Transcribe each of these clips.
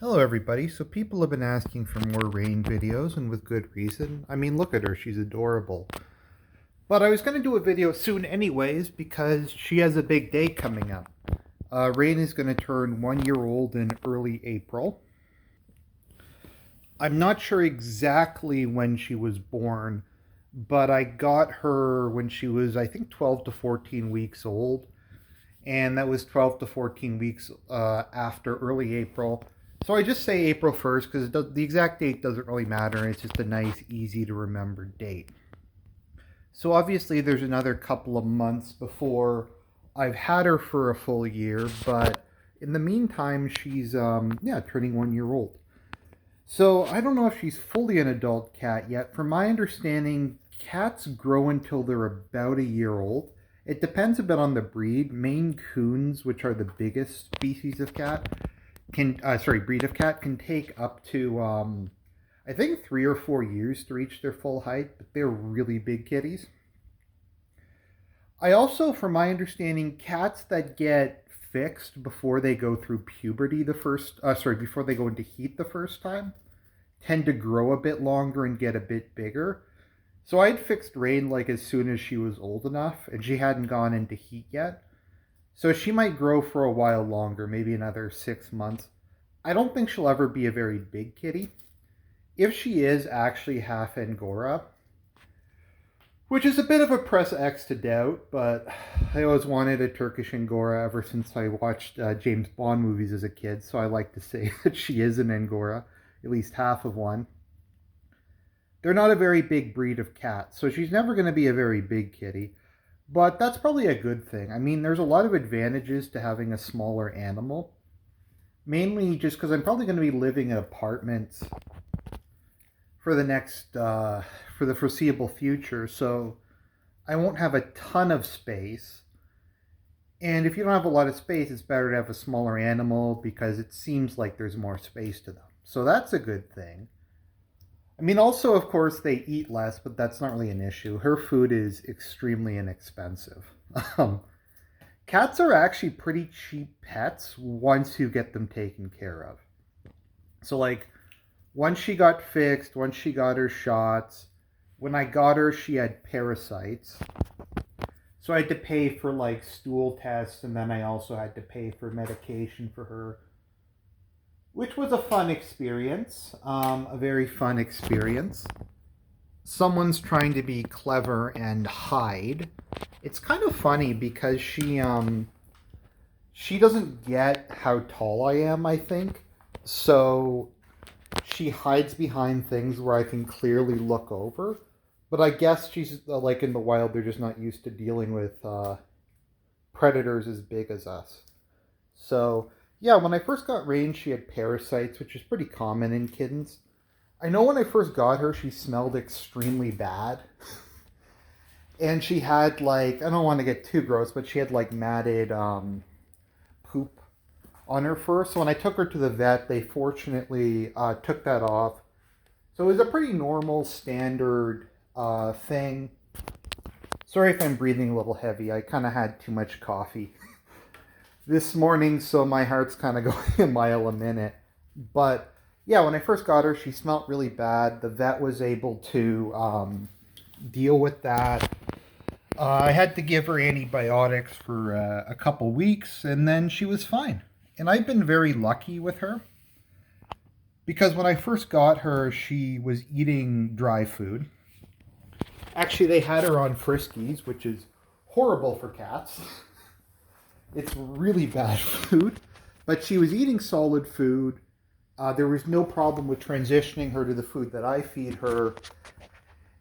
Hello everybody. So people have been asking for more Raine videos, and with good reason. I mean, look at her, she's adorable. But I was going to do a video soon anyways because she has a big day coming up. Raine is going to turn 1 year old in early April. I'm not sure exactly when she was born, but I got her when she was, I think, 12 to 14 weeks old. And that was 12 to 14 weeks after early April. So I just say April 1st because the exact date doesn't really matter. It's just a nice, easy to remember date. So obviously there's another couple of months before I've had her for a full year, but in the meantime, she's turning 1 year old. So I don't know if she's fully an adult cat yet. From my understanding, cats grow until they're about a year old. It depends a bit on the breed. Maine Coons, which are the biggest species of cat, breed of cat, can take up to I think 3 or 4 years to reach their full height, but they're really big kitties. I also, from my understanding, cats that get fixed before they go through puberty before they go into heat the first time, tend to grow a bit longer and get a bit bigger. So I had fixed Raine like as soon as she was old enough, and she hadn't gone into heat yet. So she might grow for a while longer, maybe another 6 months. I don't think she'll ever be a very big kitty. If she is actually half Angora, which is a bit of a press X to doubt, but I always wanted a Turkish Angora ever since I watched James Bond movies as a kid, so I like to say that she is an Angora, at least half of one. They're not a very big breed of cat, so she's never going to be a very big kitty. But that's probably a good thing. I mean, there's a lot of advantages to having a smaller animal. Mainly just because I'm probably going to be living in apartments for for the foreseeable future. So I won't have a ton of space. And if you don't have a lot of space, it's better to have a smaller animal because it seems like there's more space to them. So that's a good thing. I mean, also, of course, they eat less, but that's not really an issue. Her food is extremely inexpensive. Um, Cats are actually pretty cheap pets once you get them taken care of. So, like, once she got fixed, once she got her shots, when I got her, she had parasites. So I had to pay for, like, stool tests, and then I also had to pay for medication for her, which was a fun experience, a very fun experience. Someone's trying to be clever and hide. It's kind of funny because she doesn't get how tall I am, I think. So she hides behind things where I can clearly look over. But I guess she's like in the wild, they're just not used to dealing with predators as big as us. So yeah, when I first got Raine, she had parasites, which is pretty common in kittens. I know when I first got her, she smelled extremely bad. And she had, like, I don't want to get too gross, but she had, like, matted poop on her fur. So when I took her to the vet, they fortunately took that off. So it was a pretty normal, standard thing. Sorry if I'm breathing a little heavy. I kind of had too much coffee this morning, so my heart's kind of going a mile a minute. But yeah, when I first got her, she smelled really bad. The vet was able to deal with that. I had to give her antibiotics for a couple weeks, and then she was fine. And I've been very lucky with her because when I first got her, she was eating dry food. Actually, they had her on Friskies, which is horrible for cats. It's really bad food, but she was eating solid food. There was no problem with transitioning her to the food that I feed her.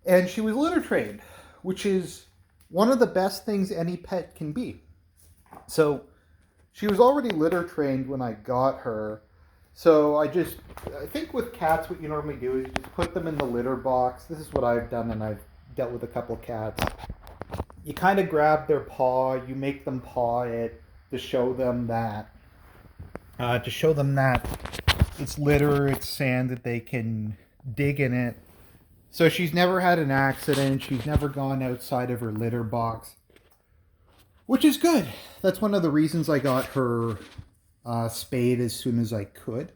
And she was litter trained, which is one of the best things any pet can be. So she was already litter trained when I got her. So I think with cats, what you normally do is you just put them in the litter box. This is what I've done, and I've dealt with a couple of cats. You kind of grab their paw, you make them paw it to show them that it's litter, it's sand, that they can dig in it. So she's never had an accident. She's never gone outside of her litter box, which is good. That's one of the reasons I got her spayed as soon as I could.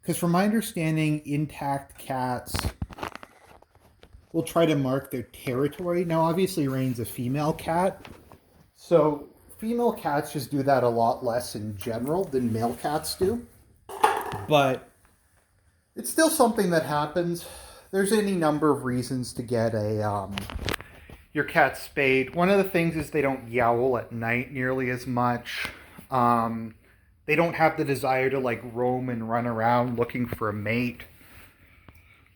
Because from my understanding, intact cats will try to mark their territory. Now, obviously, Raine's a female cat, so female cats just do that a lot less in general than male cats do. But it's still something that happens. There's any number of reasons to get your cat spayed. One of the things is they don't yowl at night nearly as much. They don't have the desire to like roam and run around looking for a mate.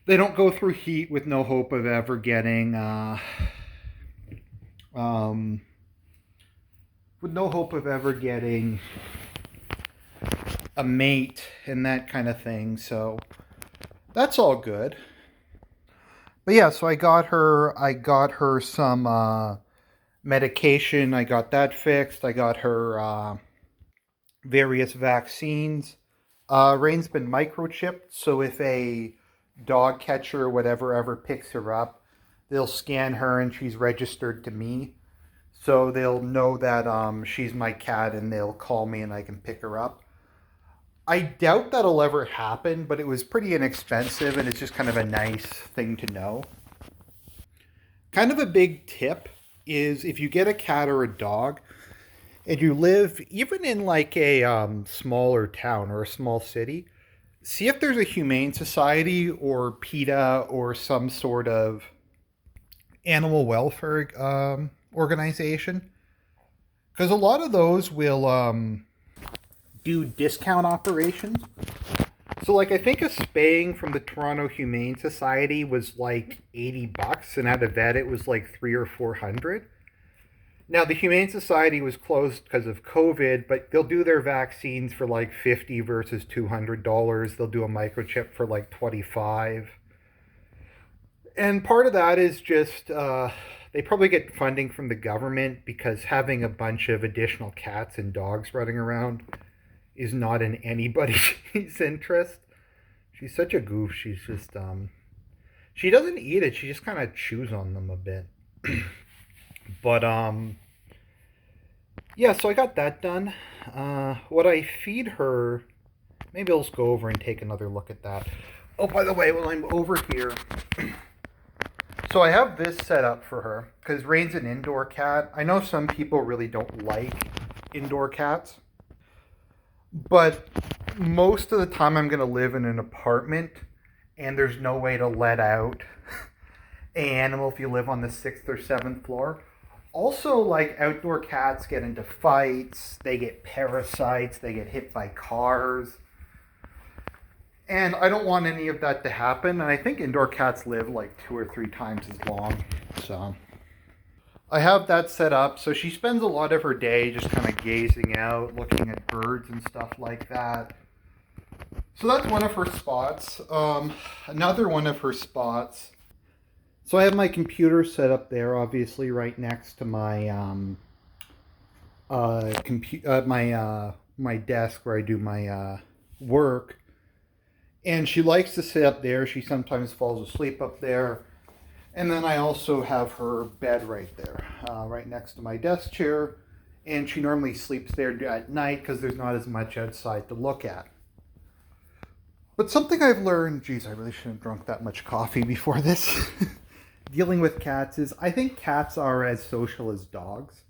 They don't go through heat with no hope of ever getting with no hope of ever getting a mate and that kind of thing. So that's all good. But yeah, so I got her some medication. I got that fixed. I got her various vaccines. Raine's been microchipped, so if a dog catcher or whatever ever picks her up, they'll scan her and she's registered to me. So they'll know that she's my cat and they'll call me and I can pick her up. I doubt that'll ever happen, but it was pretty inexpensive and it's just kind of a nice thing to know. Kind of a big tip is if you get a cat or a dog and you live even in like a smaller town or a small city, see if there's a humane society or PETA or some sort of animal welfare organization. Because a lot of those will do discount operations. So, like, I think a spaying from the Toronto Humane Society was like $80, and at a vet it was like 300 or 400. Now, the Humane Society was closed because of COVID, but they'll do their vaccines for like $50 versus $200. They'll do a microchip for like $25. And part of that is just they probably get funding from the government because having a bunch of additional cats and dogs running around is not in anybody's interest. She's such a goof. She's just she doesn't eat it. She just kind of chews on them a bit. But yeah, so I got that done. What I feed her, maybe I'll just go over and take another look at that. Oh, by the way, while I'm over here, so I have this set up for her because Raine's an indoor cat. I know some people really don't like indoor cats, but most of the time I'm going to live in an apartment and there's no way to let out an animal if you live on the 6th or 7th floor. Also, like, outdoor cats get into fights, they get parasites, they get hit by cars. And I don't want any of that to happen. And I think indoor cats live like 2 or 3 times as long. So I have that set up. So she spends a lot of her day just kind of gazing out, looking at birds and stuff like that. So that's one of her spots. Another one of her spots. So I have my computer set up there, obviously, right next to my my desk where I do my work. And she likes to sit up there. She sometimes falls asleep up there. And then I also have her bed right there, right next to my desk chair. And she normally sleeps there at night because there's not as much outside to look at. But something I've learned, geez, I really shouldn't have drunk that much coffee before this, dealing with cats is I think cats are as social as dogs.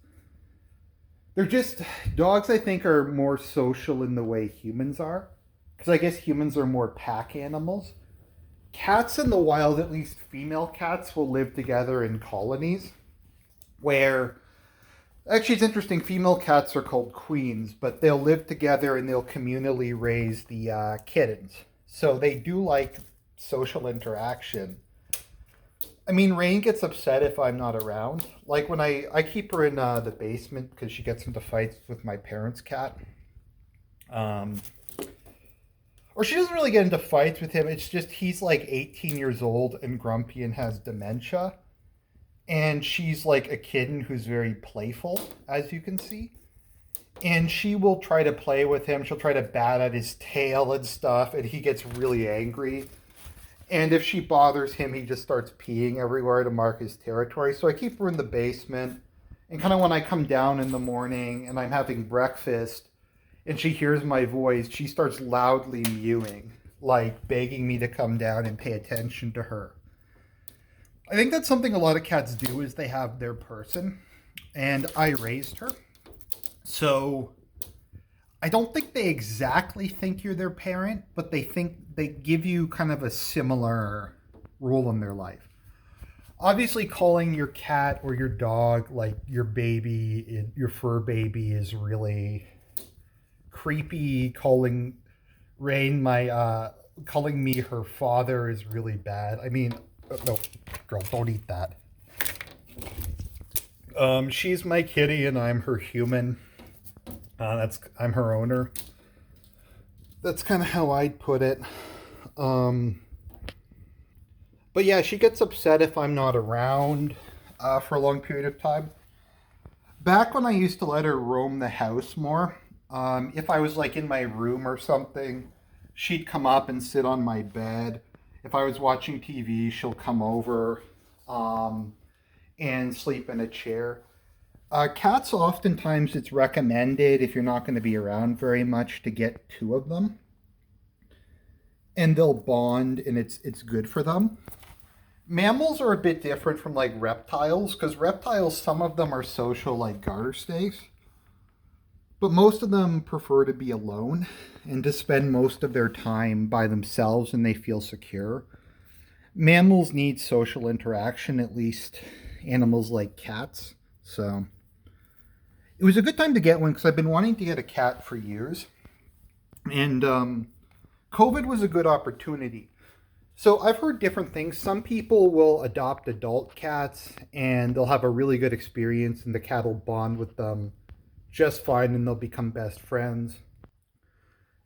They're just, dogs I think are more social in the way humans are. Because I guess humans are more pack animals. Cats in the wild, at least female cats, will live together in colonies. Where, actually it's interesting, female cats are called queens, but they'll live together and they'll communally raise the kittens. So they do like social interaction. I mean, Raine gets upset if I'm not around. Like when I keep her in the basement because she gets into fights with my parents' cat. Or she doesn't really get into fights with him. It's just he's like 18 years old and grumpy and has dementia. And she's like a kitten who's very playful, as you can see. And she will try to play with him. She'll try to bat at his tail and stuff. And he gets really angry. And if she bothers him, he just starts peeing everywhere to mark his territory. So I keep her in the basement. And kind of when I come down in the morning and I'm having breakfast, and she hears my voice, she starts loudly mewing. like begging me to come down and pay attention to her. I think that's something a lot of cats do is they have their person, and I raised her. So I don't think they exactly think you're their parent, but they think they give you kind of a similar role in their life. Obviously, calling your cat or your dog like your baby, your fur baby, is really creepy. Calling me her father is really bad. I mean, no, girl, don't eat that. She's my kitty and I'm her human. I'm her owner. That's kind of how I'd put it. But yeah, she gets upset if I'm not around for a long period of time. Back when I used to let her roam the house more, if I was like in my room or something, she'd come up and sit on my bed. If I was watching TV, she'll come over and sleep in a chair. Cats, oftentimes it's recommended if you're not going to be around very much to get two of them. And they'll bond and it's good for them. Mammals are a bit different from like reptiles, because reptiles, some of them are social like garter snakes. But most of them prefer to be alone and to spend most of their time by themselves and they feel secure. Mammals need social interaction, at least animals like cats. So it was a good time to get one because I've been wanting to get a cat for years. And COVID was a good opportunity. So I've heard different things. Some people will adopt adult cats and they'll have a really good experience and the cat will bond with them just fine and they'll become best friends.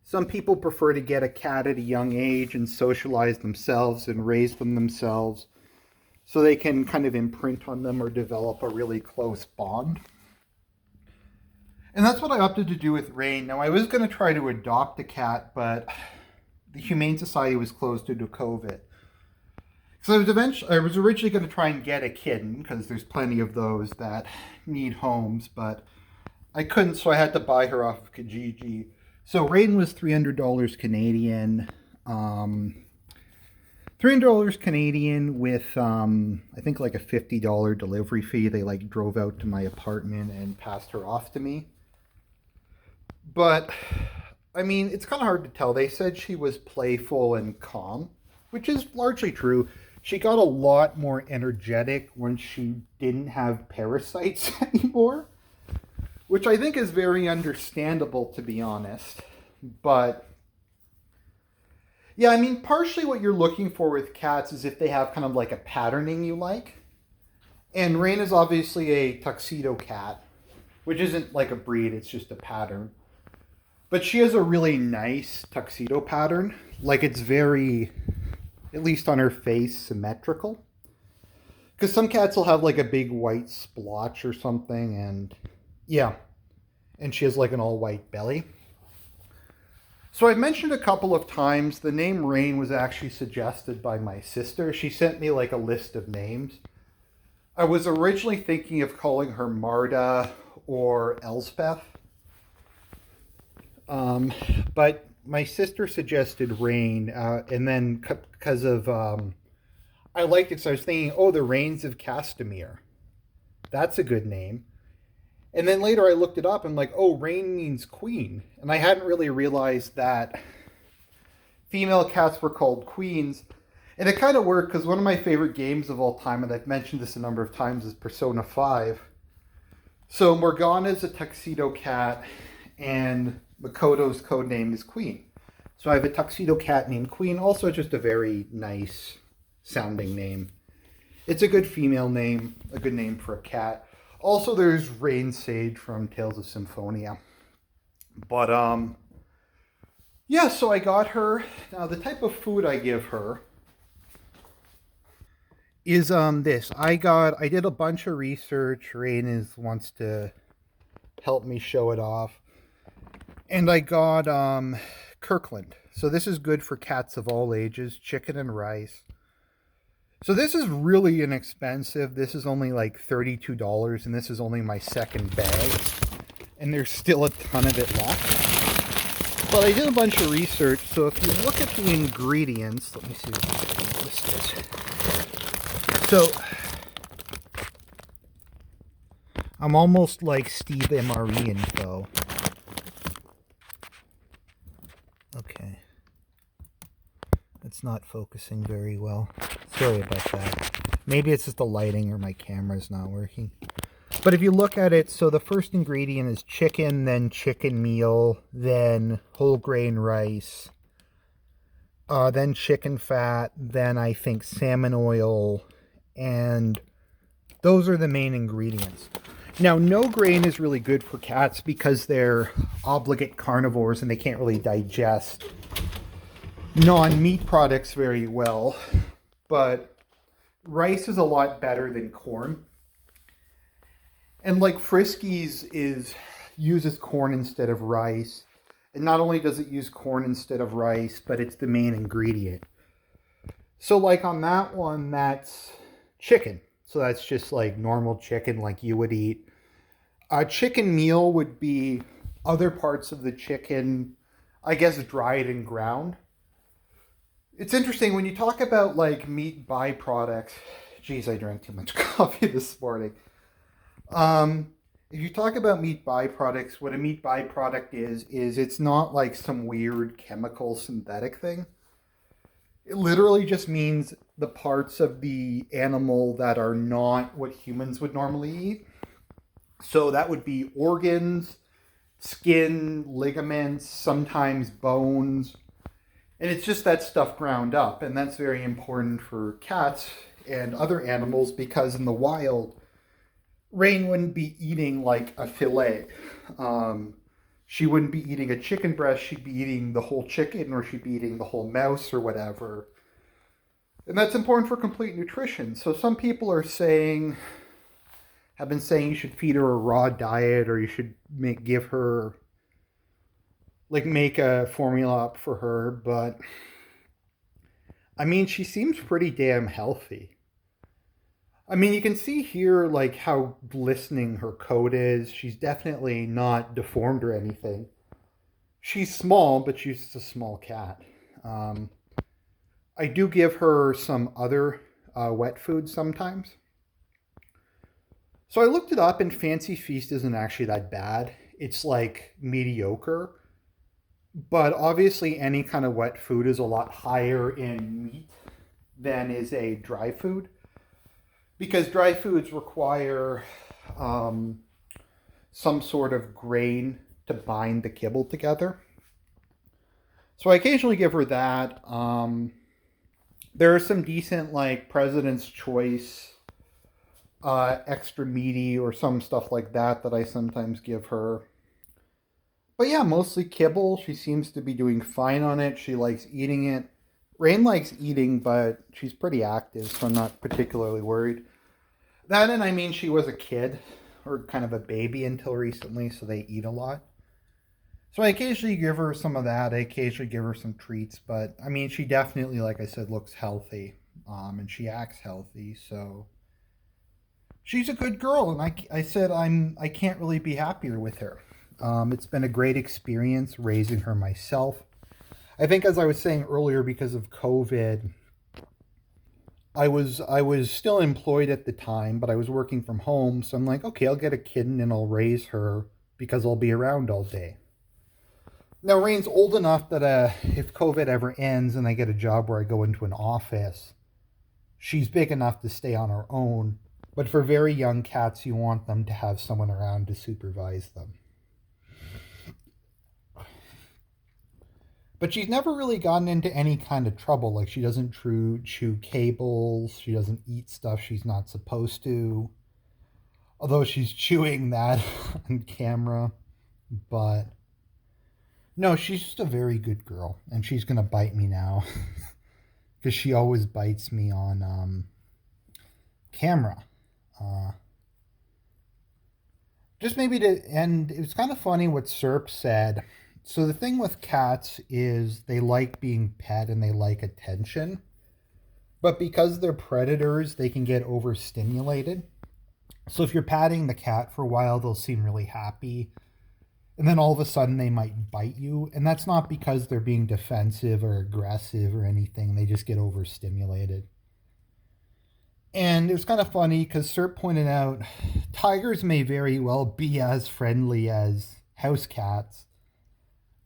Some people prefer to get a cat at a young age and socialize themselves and raise them themselves so they can kind of imprint on them or develop a really close bond. And that's what I opted to do with Raine. Now, I was going to try to adopt a cat, but the Humane Society was closed due to COVID. So I was originally going to try and get a kitten, because there's plenty of those that need homes, but I couldn't, so I had to buy her off of Kijiji. So Raine was $300 Canadian. $300 Canadian with, I think, like a $50 delivery fee. They, like, drove out to my apartment and passed her off to me. But I mean, it's kind of hard to tell. They said she was playful and calm, which is largely true. She got a lot more energetic when she didn't have parasites anymore, which I think is very understandable, to be honest. But yeah, I mean, partially what you're looking for with cats is if they have kind of like a patterning you like. And Raine is obviously a tuxedo cat, which isn't like a breed, it's just a pattern. But she has a really nice tuxedo pattern. Like, it's very, at least on her face, symmetrical. Because some cats will have like a big white splotch or something, and yeah. And she has like an all white belly. So I've mentioned a couple of times the name Raine was actually suggested by my sister. She sent me like a list of names. I was originally thinking of calling her Marta or Elspeth. But my sister suggested Raine, and then because of, I liked it, so I was thinking, oh, the Rains of Castamere. That's a good name. And then later I looked it up and like, oh, Raine means queen. And I hadn't really realized that female cats were called queens. And it kind of worked because one of my favorite games of all time, and I've mentioned this a number of times, is Persona 5. So Morgana's a tuxedo cat, and Makoto's code name is Queen. So I have a tuxedo cat named Queen, also just a very nice sounding name. It's a good female name, a good name for a cat. Also, there's Rain Sage from Tales of Symphonia. But, yeah, so I got her. Now, the type of food I give her is this. I did a bunch of research. Rain wants to help me show it off. And I got Kirkland. So this is good for cats of all ages, chicken and rice. So this is really inexpensive. This is only like $32, and this is only my second bag. And there's still a ton of it left. But I did a bunch of research, so if you look at the ingredients, let me see what this is. So, I'm almost like Steve MRE info. Okay. It's not focusing very well. Sorry about that. Maybe it's just the lighting or my camera's not working. But if you look at it, so the first ingredient is chicken, then chicken meal, then whole grain rice, then chicken fat, then I think salmon oil, and those are the main ingredients. Now, no grain is really good for cats because they're obligate carnivores and they can't really digest non-meat products very well. But rice is a lot better than corn. And like Friskies uses corn instead of rice. And not only does it use corn instead of rice, but it's the main ingredient. So like on that one, that's chicken. So that's just like normal chicken like you would eat. A chicken meal would be other parts of the chicken, I guess, dried and ground. It's interesting when you talk about like meat byproducts. Geez, I drank too much coffee this morning. If you talk about meat byproducts, what a meat byproduct is it's not like some weird chemical synthetic thing. It literally just means the parts of the animal that are not what humans would normally eat. So that would be organs, skin, ligaments, sometimes bones. And it's just that stuff ground up. And that's very important for cats and other animals because in the wild, Raine wouldn't be eating like a fillet. She wouldn't be eating a chicken breast. She'd be eating the whole chicken or she'd be eating the whole mouse or whatever. And that's important for complete nutrition. So some people have been saying you should feed her a raw diet or you should make a formula up for her. But I mean, she seems pretty damn healthy. I mean, you can see here like how glistening her coat is. She's definitely not deformed or anything. She's small, but she's just a small cat. I do give her some other wet food sometimes. So I looked it up and Fancy Feast isn't actually that bad. It's like mediocre. But obviously any kind of wet food is a lot higher in meat than is a dry food. Because dry foods require some sort of grain to bind the kibble together. So I occasionally give her that. There are some decent like President's Choice, extra meaty or some stuff like that I sometimes give her. But yeah, mostly kibble. She seems to be doing fine on it. She likes eating it. Raine likes eating, but she's pretty active, so I'm not particularly worried. That and I mean she was a kid or kind of a baby until recently, so they eat a lot. So I occasionally give her some of that. I occasionally give her some treats, but I mean she definitely, like I said, looks healthy, and she acts healthy. So she's a good girl, and I said I can't really be happier with her. It's been a great experience raising her myself. I think, as I was saying earlier, because of COVID, I was still employed at the time, but I was working from home. So I'm like, okay, I'll get a kitten and I'll raise her because I'll be around all day. Now, Raine's old enough that if COVID ever ends and I get a job where I go into an office, she's big enough to stay on her own. But for very young cats, you want them to have someone around to supervise them. But she's never really gotten into any kind of trouble. Like, she doesn't chew cables. She doesn't eat stuff she's not supposed to. Although she's chewing that on camera. But no, she's just a very good girl. And she's going to bite me now. Because she always bites me on camera. Just maybe to end, it was kind of funny what Serp said. So the thing with cats is they like being pet and they like attention. But because they're predators, they can get overstimulated. So if you're patting the cat for a while, they'll seem really happy. And then all of a sudden they might bite you. And that's not because they're being defensive or aggressive or anything. They just get overstimulated. And it was kind of funny because Sert pointed out tigers may very well be as friendly as house cats.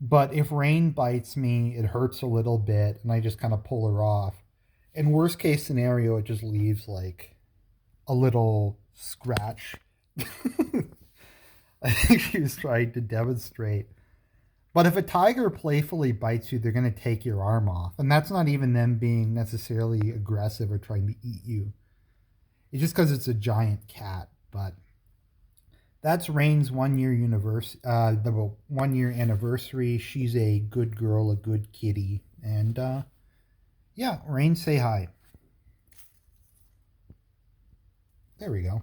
But if Raine bites me, it hurts a little bit and I just kind of pull her off. In worst case scenario, it just leaves like a little scratch. I think she was trying to demonstrate. But if a tiger playfully bites you, they're going to take your arm off. And that's not even them being necessarily aggressive or trying to eat you. It's just because it's a giant cat. But that's Raine's 1 year the 1 year anniversary. She's a good girl, a good kitty. And yeah, Raine, say hi. There we go.